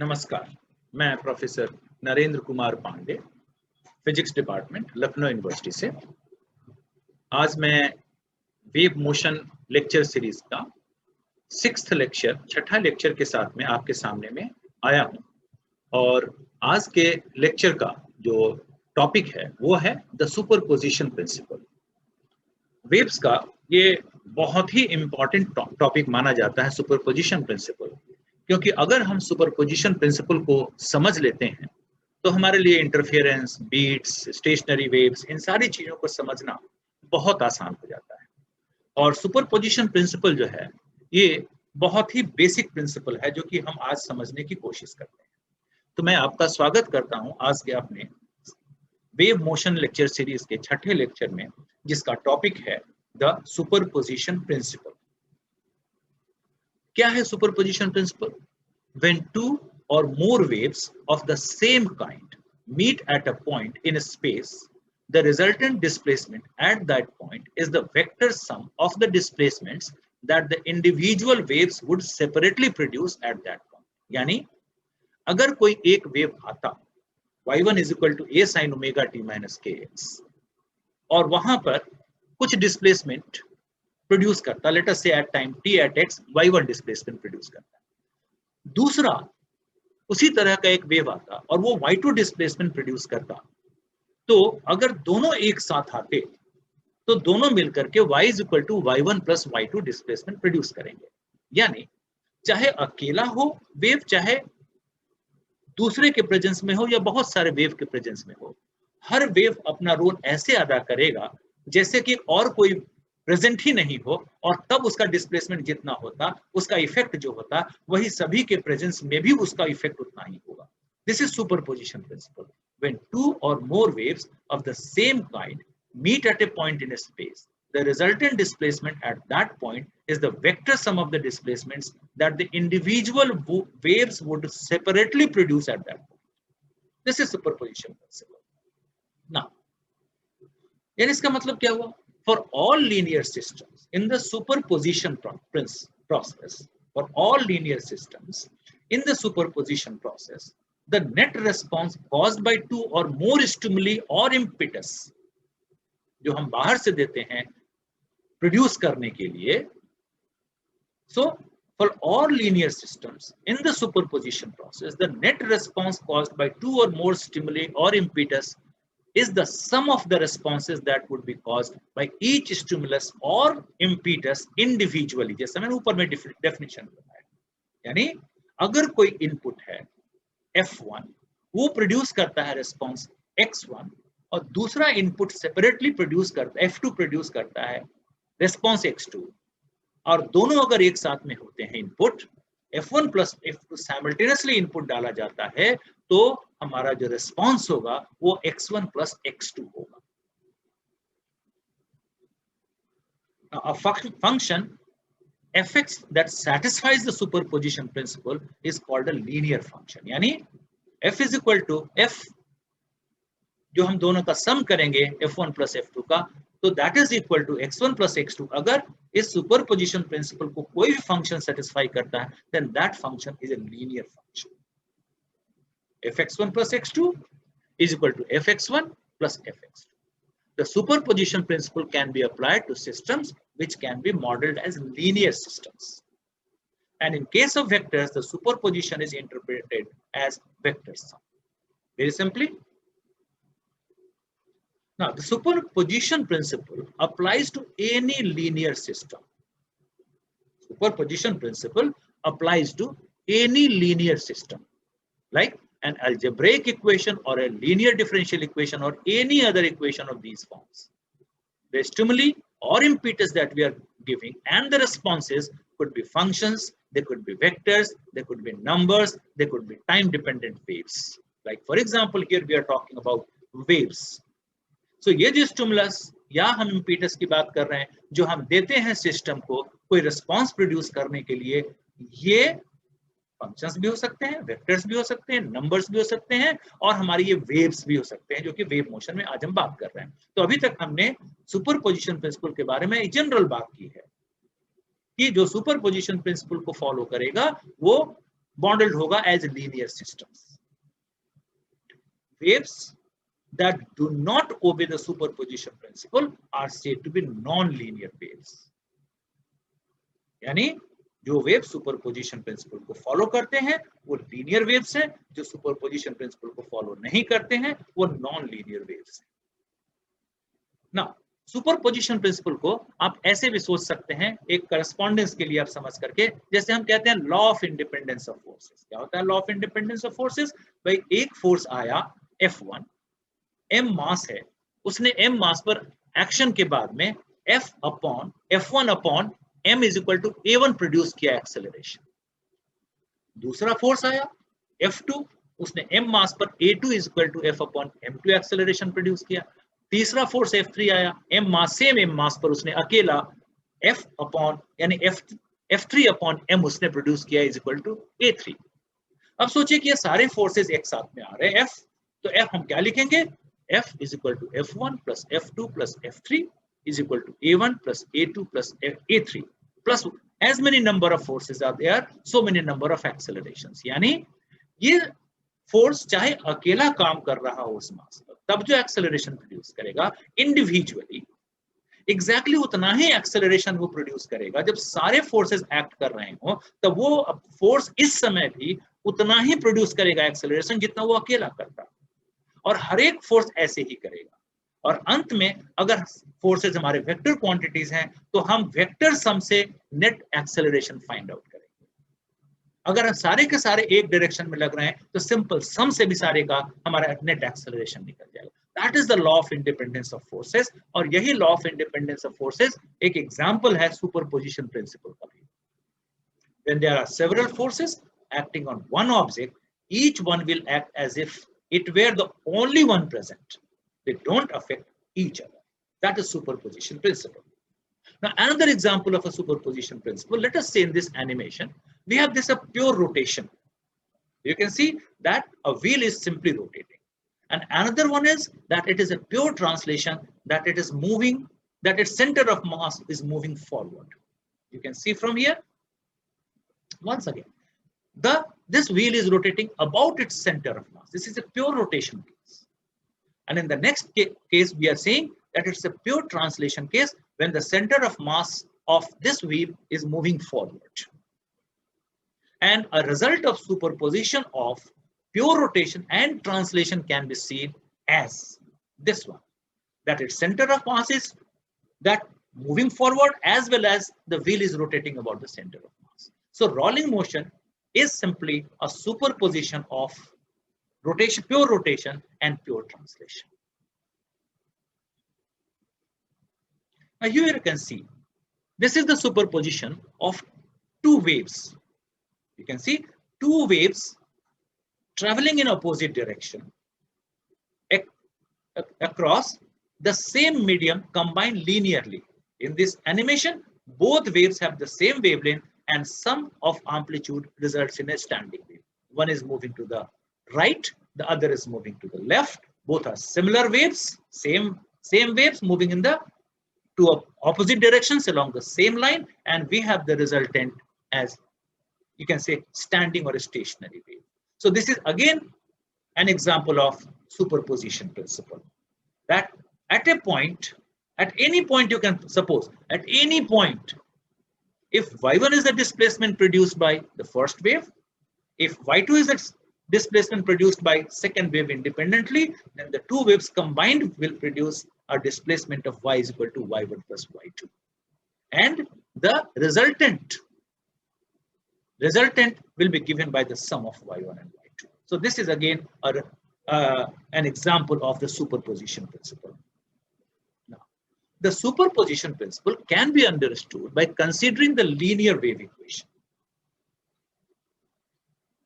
नमस्कार, मैं professor Narendra Kumar Pandey, physics department, Lucknow university से। आज मैं वेव मोशन लेक्चर सीरीज का छठा लेक्चर के साथ में आपके सामने में आया हूं। और आज के लेक्चर का जो टॉपिक है वो है द सुपरपोजिशन प्रिंसिपल। वेव्स का ये बहुत ही इंपॉर्टेंट टॉपिक माना जाता है, सुपरपोजिशन प्रिंसिपल, क्योंकि अगर हम सुपरपोजिशन प्रिंसिपल को समझ लेते हैं तो हमारे लिए इंटरफेरेंस, बीट्स, स्टेशनरी वेव्स, इन सारी चीजों को समझना बहुत आसान हो जाता है। और सुपरपोजिशन प्रिंसिपल जो है ये बहुत ही बेसिक प्रिंसिपल है जो कि हम आज समझने की कोशिश करते हैं। तो मैं आपका स्वागत करता हूं आज के अपने वेव मोशन लेक्चर सीरीज के छठे लेक्चर में, जिसका टॉपिक है द सुपरपोजिशन प्रिंसिपल। क्या है superposition principle? When two or more waves of the same kind meet at a point in space, the resultant displacement at that point is the vector sum of the displacements that the individual waves would separately produce at that point. यानी अगर कोई एक wave आता y1 is equal to a sin omega t minus kx और वहां पर कुछ displacement produce करता, let us say at time t at x y1 displacement produce करता, दूसरा उसी तरह का एक वेव आता और वो y2 डिस्प्लेसमेंट प्रोड्यूस करता, तो अगर दोनों एक साथ आते तो दोनों मिलकर के y is equal to y1 plus y2 displacement produce करेंगे। यानी चाहे अकेला हो वेव, चाहे दूसरे के प्रेजेंस में हो या बहुत सारे वेव के प्रेजेंस में हो, हर वेव अपना रोल ऐसे अदा करेगा जैसे कि और कोई प्रेजेंट ही नहीं हो, और तब उसका डिस्प्लेसमेंट जितना होता, उसका इफेक्ट जो होता, वही सभी के प्रेजेंस में भी उसका इफेक्ट उतना ही होगा। This is superposition principle. When two or more waves of the same kind meet at a point in space, the resultant displacement at that point is the vector sum of the displacements that the individual waves would separately produce at that point. This is superposition principle. Now, इसका मतलब क्या हुआ? For all linear systems in the superposition process, for all linear systems in the superposition process, the net response caused by two or more stimuli or impetus जो हम बाहर से देते हैं प्रोड्यूस करने के लिए, so for all linear systems in the superposition process, the net response caused by two or more stimuli or impetus is the sum of the responses that would be caused by each stimulus or impetus individually, जैसा मैंने ऊपर में definition बताया। यानी अगर कोई input है F1, वो प्रोड्यूस करता है रिस्पॉन्स X1, और दूसरा इनपुट सेपरेटली प्रोड्यूस करता है, F2 प्रोड्यूस करता है रिस्पॉन्स X2, और दोनों अगर एक साथ में होते हैं input F1 plus F2 simultaneously input डाला जाता है, तो हमारा जो रिस्पॉन्स होगा वो X1 प्लस X2 होगा। A function fx that satisfies the superposition principle is called a linear function। यानी f is equal to f जो हम दोनों का सम करेंगे f1 प्लस f2 का, तो that is equal to x1 plus x2। अगर इस सुपरपोजिशन प्रिंसिपल को कोई भी फंक्शन सेटिस्फाई करता है, then that function is a linear function. fx1 plus x2 is equal to fx1 plus fx2. The superposition principle can be applied to systems which can be modeled as linear systems. And in case of vectors, the superposition is interpreted as vector sum. Very simply, now the superposition principle applies to any linear system. Superposition principle applies to any linear system, like an algebraic equation or a linear differential equation or any other equation of these forms. The stimuli or impetus that we are giving and the responses could be functions, they could be vectors, they could be numbers, they could be time dependent waves. Like for example, here we are talking about waves. So ये जो stimulus या हम impetus की बात कर रहे हैं, जो हम देते हैं सिस्टम को कोई रिस्पांस प्रोड्यूस करने के लिए, ये फंक्शंस भी हो सकते हैं, वेक्टर्स भी हो सकते हैं, नंबर्स भी हो सकते हैं, और हमारी ये वेव्स भी हो सकते हैं, जो कि वेव मोशन में आज हम बात कर रहे हैं। तो अभी तक हमने सुपरपोजिशन प्रिंसिपल के बारे में एक जनरल बात की है कि जो सुपरपोजिशन प्रिंसिपल को फॉलो करेगा वो modeled होगा as linear systems. Waves that do not obey the superposition principle are said to be non-linear waves. यानी जो वेव सुपरपोजिशन प्रिंसिपल को फॉलो करते हैं वो लीनियर वेव्स हैं, जो सुपरपोजिशन प्रिंसिपल को फॉलो नहीं करते हैं वो नॉन लीनियर वेव्स हैं. ना सुपरपोजिशन प्रिंसिपल को आप ऐसे भी सोच सकते हैं, एक करस्पॉन्डेंस के लिए आप समझ करके, जैसे हम कहते हैं law of independence of forces. क्या होता है law of independence of forces? भाई एक फोर्स आया F1, m मास है, उसने m मास पर एक्शन के बाद में F1 upon m is equal to a1 produce किया एक्सेलरेशन. दूसरा फोर्स आया F2, उसने m मास पर a2 is equal to f upon m2 acceleration produce किया. तीसरा फोर्स F3 आया, m mass same m mass पर उसने अकेला f अपॉन यानी F3 अपॉन m उसने प्रोड्यूस किया इज इक्वल टू a3. अब सोचिए कि ये सारे फोर्सेस एक साथ में आ रहे हैं F, तो F हम क्या लिखेंगे? F is equal to F1 plus F2 plus F3 is equal to A1 plus A2 plus A3 plus as many number of forces are there, so many number of accelerations. यानी ये force चाहे अकेला काम कर रहा हो उस मास पर, तब जो एक्सेलरेशन प्रोड्यूस करेगा इंडिविजुअली एग्जैक्टली उतना ही एक्सेलरेशन वो प्रोड्यूस करेगा जब सारे फोर्सेस एक्ट कर रहे हो, तब वो फोर्स इस समय भी उतना ही प्रोड्यूस करेगा एक्सेलरेशन जितना वो अकेला करता, और हर एक फोर्स ऐसे ही करेगा. और अंत में अगर फोर्सेस हमारे वेक्टर क्वांटिटीज हैं तो हम वेक्टर सम से नेट एक्सेलरेशन फाइंड आउट करेंगे. अगर हम सारे के सारे एक डायरेक्शन में लग रहे हैं तो सिंपल सम से भी सारे का हमारा नेट एक्सेलरेशन निकल जाएगा. That is the law of independence of forces, और यही law of independence of forces एक एग्जांपल है सुपरपोजिशन प्रिंसिपल का भी. When there are several forces acting on one object, each one will act as if it were the only one present. They don't affect each other. That is superposition principle. Now, another example of a superposition principle, let us say in this animation, we have this a pure rotation. You can see that a wheel is simply rotating. And another one is that it is a pure translation, that it is moving, that its center of mass is moving forward. You can see from here, once again, this wheel is rotating about its center of mass. This is a pure rotation case. And in the next case, we are saying that it's a pure translation case when the center of mass of this wheel is moving forward. And a result of superposition of pure rotation and translation can be seen as this one, that its center of mass is that moving forward as well as the wheel is rotating about the center of mass. So rolling motion is simply a superposition of rotation, pure rotation and pure translation. Now here you can see, this is the superposition of two waves. You can see two waves traveling in opposite direction across the same medium combined linearly. In this animation, both waves have the same wavelength and sum of amplitude results in a standing wave. One is moving to the right, the other is moving to the left. Both are similar waves, same waves moving in the two opposite directions along the same line, and we have the resultant as, you can say, standing or a stationary wave. So this is again an example of superposition principle, that at a point, at any point, you can suppose at any point, if y1 is the displacement produced by the first wave, if y2 is the displacement produced by second wave independently, then the two waves combined will produce a displacement of y is equal to y1 plus y2. And the resultant will be given by the sum of y1 and y2. So this is again an example of the superposition principle. Now, the superposition principle can be understood by considering the linear wave equation.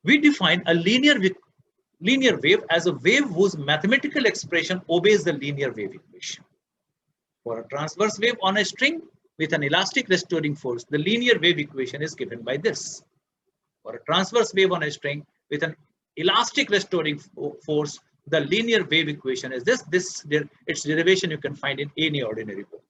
We define a linear wave as a wave whose mathematical expression obeys the linear wave equation. For a transverse wave on a string with an elastic restoring force, the linear wave equation is given by this. For a transverse wave on a string with an elastic restoring force, the linear wave equation is this. Its derivation you can find in any ordinary book.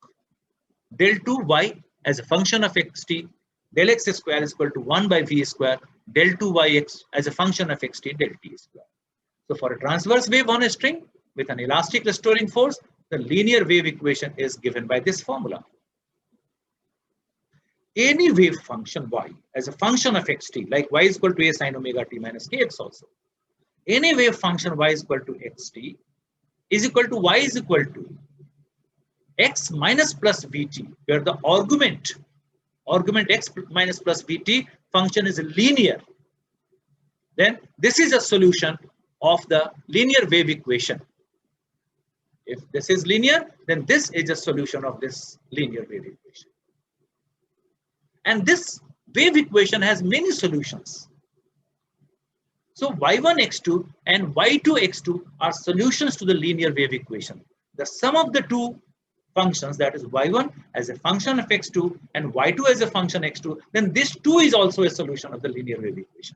Del 2y as a function of xt, del x square is equal to 1 by v square del 2yx as a function of xt del t square. So for a transverse wave on a string with an elastic restoring force, the linear wave equation is given by this formula. Any wave function y as a function of xt, like y is equal to a sine omega t minus kx also. Any wave function y is equal to xt is equal to y is equal to x minus plus vt, where the argument x minus plus vt function is linear. Then this is a solution of the linear wave equation. If this is linear, then this is a solution of this linear wave equation. And this wave equation has many solutions. So y1x2 and y2x2 are solutions to the linear wave equation. The sum of the two functions, that is y1 as a function of x2 and y2 as a function x2, then this too is also a solution of the linear wave equation.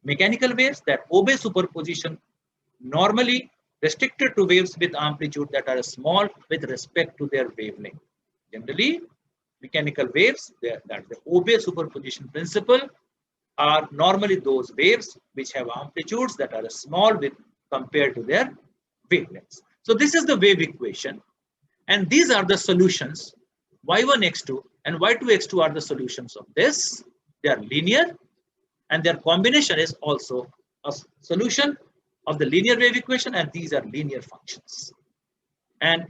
Mechanical waves that obey superposition normally restricted to waves with amplitude that are small with respect to their wavelength. Generally, mechanical waves that obey superposition principle are normally those waves which have amplitudes that are small with compared to their wavelengths. So this is the wave equation, and these are the solutions. y1x2 and y2x2 are the solutions of this. They are linear, and their combination is also a solution of the linear wave equation, and these are linear functions. And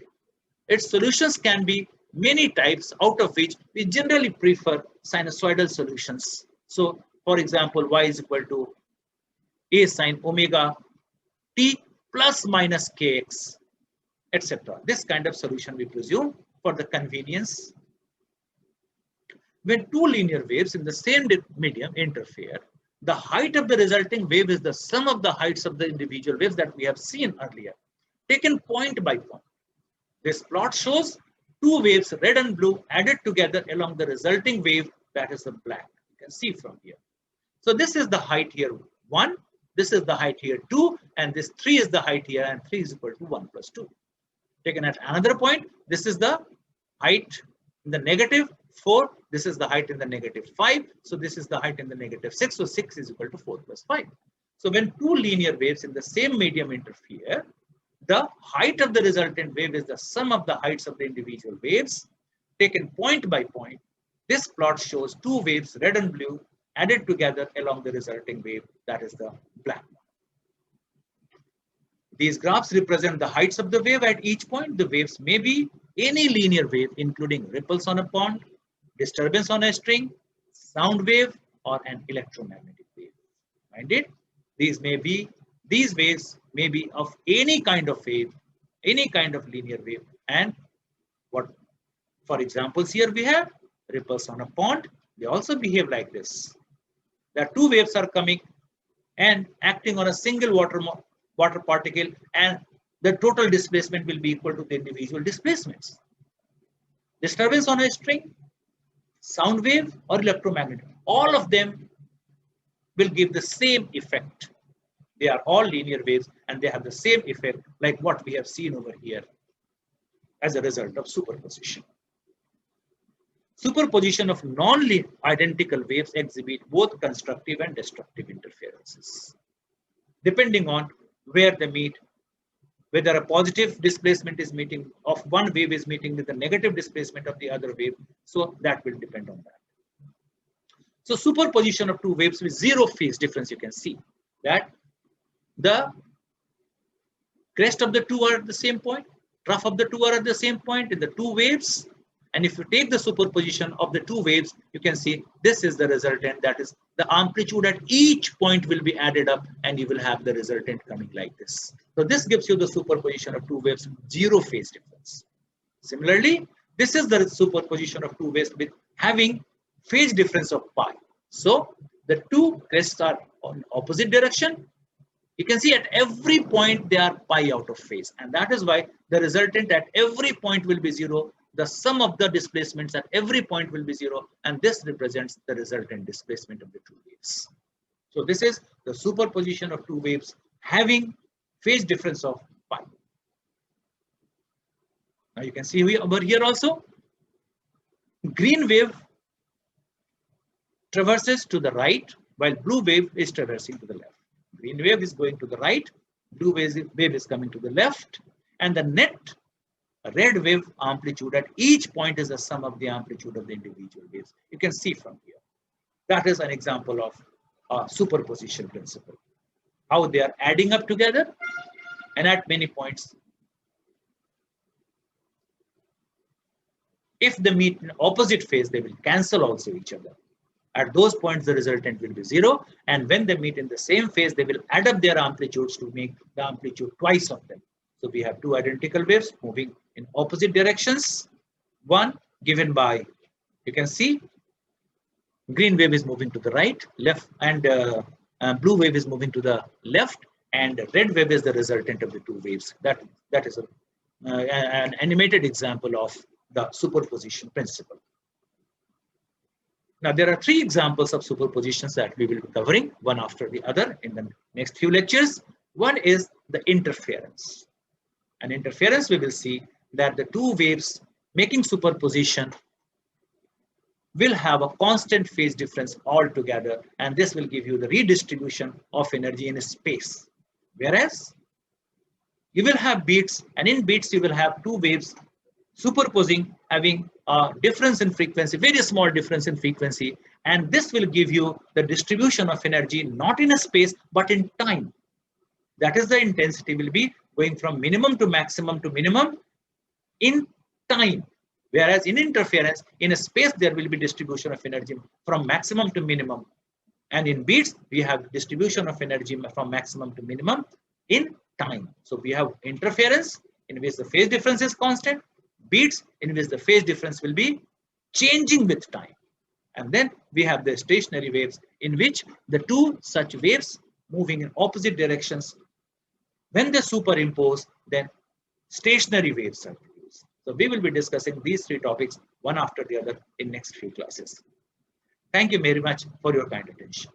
its solutions can be many types, out of which we generally prefer sinusoidal solutions. So for example, y is equal to a sine omega t plus minus kx, etc. This kind of solution we presume for the convenience. When two linear waves in the same medium interfere, the height of the resulting wave is the sum of the heights of the individual waves that we have seen earlier, taken point by point. This plot shows two waves, red and blue, added together along the resulting wave, that is the black. You can see from here. So this is the height here 1, this is the height here 2, and this 3 is the height here, and 3 is equal to 1 plus 2. Taken at another point, this is the height in the negative 4, this is the height in the negative 5, so this is the height in the negative 6, so 6 is equal to 4 plus 5. So when two linear waves in the same medium interfere, the height of the resultant wave is the sum of the heights of the individual waves, taken point by point. This plot shows two waves, red and blue, added together along the resulting wave, that is the black one. These graphs represent the heights of the wave at each point. The waves may be any linear wave, including ripples on a pond, disturbance on a string, sound wave, or an electromagnetic wave. Mind it, these waves may be of any kind of wave, any kind of linear wave. And what, for examples, here we have ripples on a pond. They also behave like this. There are two waves are coming and acting on a single water particle, and the total displacement will be equal to the individual displacements. Disturbance on a string, sound wave, or electromagnetic, all of them will give the same effect. They are all linear waves and they have the same effect like what we have seen over here as a result of superposition. Superposition of non-identical waves exhibit both constructive and destructive interferences. Depending on where they meet, whether a positive displacement is meeting of one wave is meeting with the negative displacement of the other wave, so that will depend on that. So superposition of two waves with zero phase difference, you can see that the crest of the two are at the same point, trough of the two are at the same point in the two waves. And if you take the superposition of the two waves, you can see this is the resultant, that is the amplitude at each point will be added up and you will have the resultant coming like this. So this gives you the superposition of two waves with zero phase difference. Similarly, this is the superposition of two waves with having phase difference of pi. So the two crests are on opposite direction. You can see at every point they are pi out of phase, and that is why the resultant at every point will be zero. The sum of the displacements at every point will be zero, and this represents the resultant displacement of the two waves. So this is the superposition of two waves having phase difference of pi. Now you can see over here also, green wave traverses to the right while blue wave is traversing to the left. Green wave is going to the right, blue wave is coming to the left, and the net red wave amplitude at each point is the sum of the amplitude of the individual waves. You can see from here. That is an example of superposition principle. How they are adding up together, and at many points, if they meet in opposite phase, they will cancel also each other. At those points, the resultant will be 0. And when they meet in the same phase, they will add up their amplitudes to make the amplitude twice of them. So we have two identical waves moving in opposite directions. One given by, you can see, green wave is moving to the right, left, and blue wave is moving to the left, and red wave is the resultant of the two waves. That is an animated example of the superposition principle. Now, there are three examples of superpositions that we will be covering one after the other in the next few lectures. One is the interference. And interference, we will see that the two waves making superposition will have a constant phase difference altogether, and this will give you the redistribution of energy in space. Whereas you will have beats, and in beats you will have two waves superposing, having a difference in frequency, very small difference in frequency, and this will give you the distribution of energy not in a space but in time. That is, the intensity will be going from minimum to maximum in time. Whereas in interference, in a space, there will be distribution of energy from maximum to minimum. And in beats, we have distribution of energy from maximum to minimum in time. So we have interference in which the phase difference is constant, beats in which the phase difference will be changing with time. And then we have the stationary waves in which the two such waves moving in opposite directions, when they superimpose, then stationary waves are produced. So we will be discussing these three topics one after the other in next few classes. Thank you very much for your kind attention.